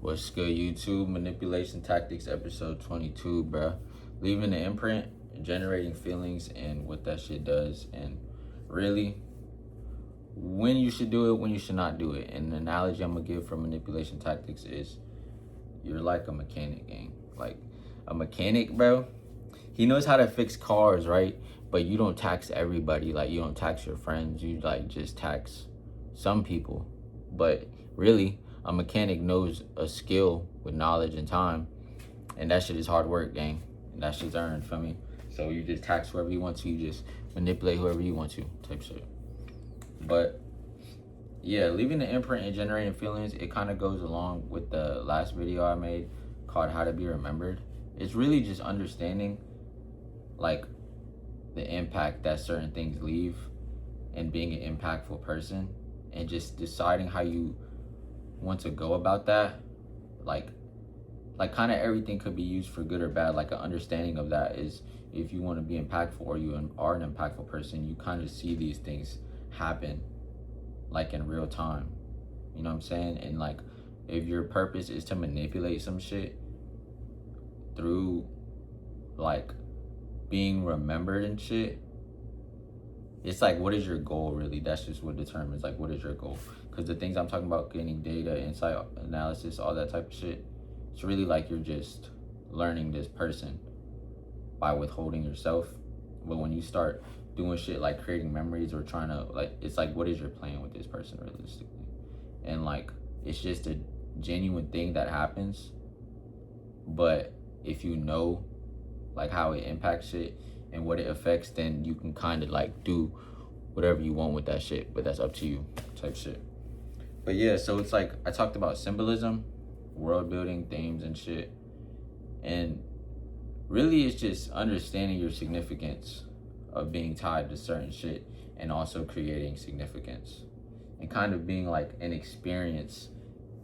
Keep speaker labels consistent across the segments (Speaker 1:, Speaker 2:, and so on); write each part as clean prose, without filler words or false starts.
Speaker 1: What's good, YouTube? Manipulation Tactics, episode 22, bruh. Leaving an imprint, generating feelings, and what that shit does, and really, when you should do it, when you should not do it. And the analogy I'm gonna give for manipulation tactics is you're like a mechanic, gang. Like, a mechanic, bro, he knows how to fix cars, right? But you don't tax everybody. Like, you don't tax your friends. You, like, just tax some people. But really, a mechanic knows a skill with knowledge and time, and that shit is hard work, gang. And that shit's earned, feel me? So you just tax whoever you want to, you just manipulate whoever you want to, type shit. But yeah, leaving the imprint and generating feelings, it kind of goes along with the last video I made called How to Be Remembered. It's really just understanding, like, the impact that certain things leave and being an impactful person, and just deciding how you want to go about that. Like kind of everything could be used for good or bad. Like, an understanding of that is, if you want to be impactful or you are an impactful person, you kind of see these things happen like in real time. You know what I'm saying? And like, if your purpose is to manipulate some shit through like being remembered and shit, it's like, what is your goal really? That's just what determines, like, what is your goal? Because the things I'm talking about, gaining data, insight, analysis, all that type of shit, it's really like you're just learning this person by withholding yourself. But when you start doing shit like creating memories or trying to, like, it's like, what is your plan with this person realistically? And like, it's just a genuine thing that happens. But if you know like how it impacts shit and what it affects, then you can kind of like do whatever you want with that shit, but that's up to you, type shit. But yeah, so it's like, I talked about symbolism, world building, themes and shit, and really it's just understanding your significance of being tied to certain shit, and also creating significance, and kind of being like an experience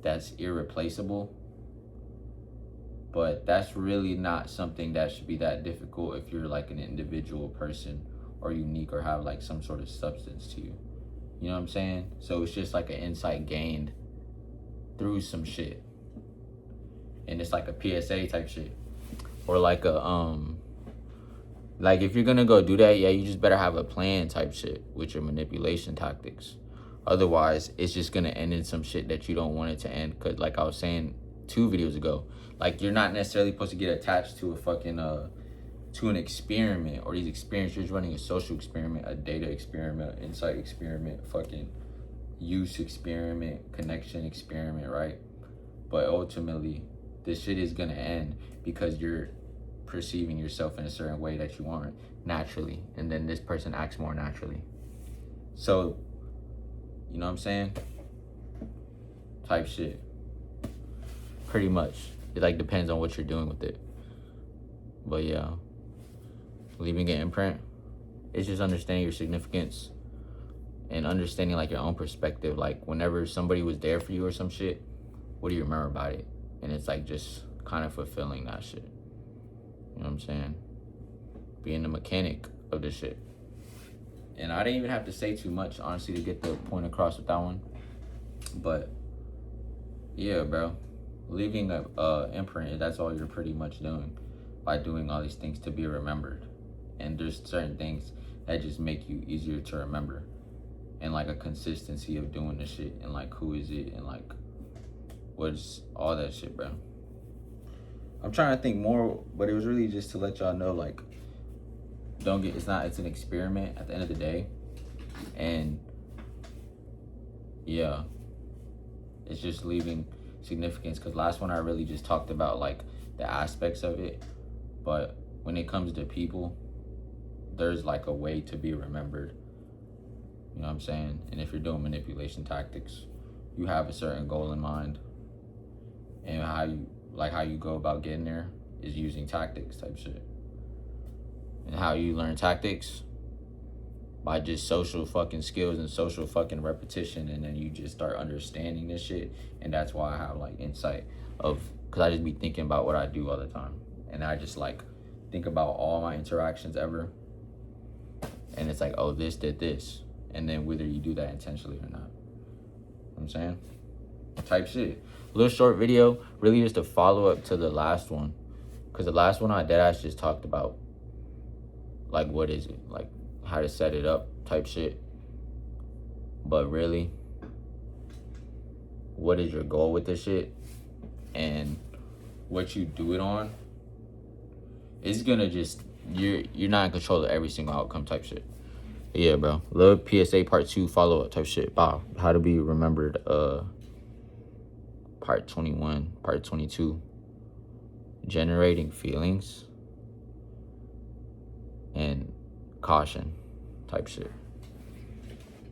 Speaker 1: that's irreplaceable. But that's really not something that should be that difficult if you're like an individual person or unique or have like some sort of substance to you. You know what I'm saying? So it's just like an insight gained through some shit. And it's like a PSA type shit. Or like a, like, if you're gonna go do that, yeah, you just better have a plan type shit with your manipulation tactics. Otherwise, it's just gonna end in some shit that you don't want it to end. Cause like I was saying 2 videos ago, like, you're not necessarily supposed to get attached to a fucking to an experiment or these experiments. You're just running a social experiment, a data experiment, insight experiment, fucking use experiment, connection experiment, right? But ultimately, this shit is gonna end because you're perceiving yourself in a certain way that you aren't naturally, and then this person acts more naturally. So, you know what I'm saying? Type shit. Pretty much. It like depends on what you're doing with it. But yeah, leaving an imprint, it's just understanding your significance and understanding like your own perspective. Like, whenever somebody was there for you or some shit, what do you remember about it? And it's like just kind of fulfilling that shit. You know what I'm saying? Being the mechanic of this shit. And I didn't even have to say too much, honestly, to get the point across with that one. But yeah, bro, leaving a imprint, that's all you're pretty much doing by doing all these things to be remembered. And there's certain things that just make you easier to remember, and like a consistency of doing the shit, and like who is it, and like what's all that shit, bro. I'm trying to think more, but it was really just to let y'all know, like, it's an experiment at the end of the day. And yeah, it's just leaving significance, because last one I really just talked about like the aspects of it, but when it comes to people, there's like a way to be remembered. You know what I'm saying? And if you're doing manipulation tactics, you have a certain goal in mind, and how you go about getting there is using tactics type shit. And how you learn tactics? By just social fucking skills and social fucking repetition, and then you just start understanding this shit. And that's why I have like insight of, because I just be thinking about what I do all the time, and I just like think about all my interactions ever, and it's like, oh, this did this, and then whether you do that intentionally or not. You know what I'm saying? Type shit. little short video, really just a follow-up to the last one. Because the last one I deadass just talked about, like, what is it? Like, how to set it up type shit. But really, what is your goal with this shit? And what you do it on is gonna just, you're not in control of every single outcome type shit. Yeah, bro. Little PSA part 2 follow-up type shit. Wow. How to be remembered, part 21, part 22. Generating feelings and caution type shit.